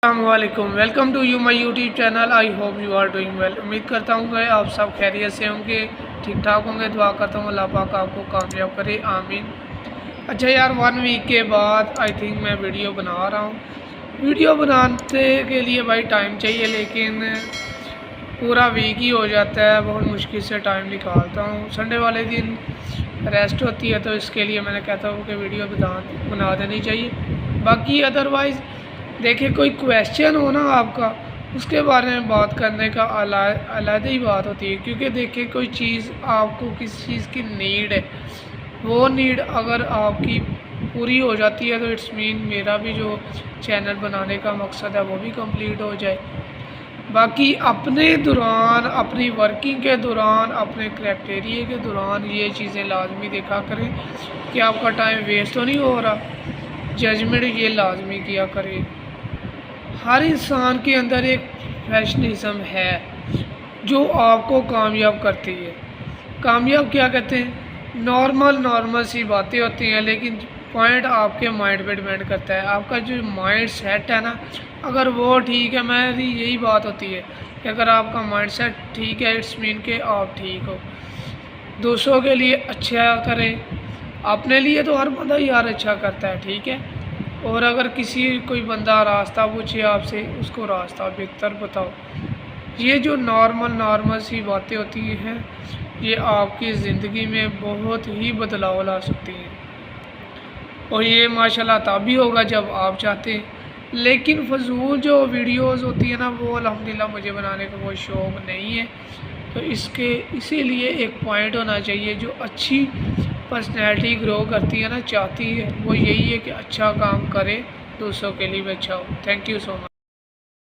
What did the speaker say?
السلام علیکم، welcome to you my YouTube channel. I hope you are doing well. امید کرتا ہوں کہ آپ سب خیریت سے ہوں گے، ٹھیک ٹھاک ہوں گے۔ دعا کرتا ہوں اللہ پاک آپ کو کامیاب کرے، آمین۔ اچھا یار، 1 ویک کے بعد آئی تھنک میں ویڈیو بنا رہا ہوں۔ ویڈیو بنانے کے لیے بھائی ٹائم چاہیے، لیکن پورا ویک ہی ہو جاتا ہے، بہت مشکل سے ٹائم نکالتا ہوں۔ سنڈے والے دن ریسٹ ہوتی ہے، تو اس کے لیے میں نے کہتا ہوں کہ ویڈیو بنا دینی چاہیے۔ باقی ادروائز دیکھیں، کوئی کویشچن ہو نا آپ کا، اس کے بارے میں بات کرنے کا علیحدہ ہی بات ہوتی ہے، کیونکہ دیکھیں کوئی چیز آپ کو کس چیز کی نیڈ ہے، وہ نیڈ اگر آپ کی پوری ہو جاتی ہے تو اٹس مین میرا بھی جو چینل بنانے کا مقصد ہے وہ بھی کمپلیٹ ہو جائے۔ باقی اپنے دوران، اپنی ورکنگ کے دوران، اپنے کریٹیریا کے دوران یہ چیزیں لازمی دیکھا کریں کہ آپ کا ٹائم ویسٹ تو نہیں ہو رہا۔ ججمنٹ یہ لازمی کیا کریں۔ ہر انسان کے اندر ایک پیشنزم ہے جو آپ کو کامیاب کرتی ہے۔ کامیاب کیا کہتے ہیں؟ نارمل سی باتیں ہوتی ہیں، لیکن پوائنٹ آپ کے مائنڈ پہ ڈیپینڈ کرتا ہے۔ آپ کا جو مائنڈ سیٹ ہے نا، اگر وہ ٹھیک ہے، میری یہی بات ہوتی ہے کہ اگر آپ کا مائنڈ سیٹ ٹھیک ہے، اٹس مین کہ آپ ٹھیک ہو۔ دوسروں کے لیے اچھا کریں، اپنے لیے تو ہر بندہ یار اچھا کرتا ہے، ٹھیک ہے۔ اور اگر کوئی بندہ راستہ پوچھے آپ سے، اس کو راستہ بہتر بتاؤ۔ یہ جو نارمل سی باتیں ہوتی ہیں، یہ آپ کی زندگی میں بہت ہی بدلاؤ لا سکتی ہیں، اور یہ ماشاءاللہ تب بھی ہوگا جب آپ چاہتے ہیں۔ لیکن فضول جو ویڈیوز ہوتی ہیں نا، وہ الحمدللہ مجھے بنانے کا کوئی شوق نہیں ہے، تو اسی لیے ایک پوائنٹ ہونا چاہیے۔ جو اچھی پرسنالٹی گرو کرتی ہے نا، چاہتی ہے وہ یہی ہے کہ اچھا کام کرے، دوسروں کے لیے بھی اچھا ہو۔ Thank you so much.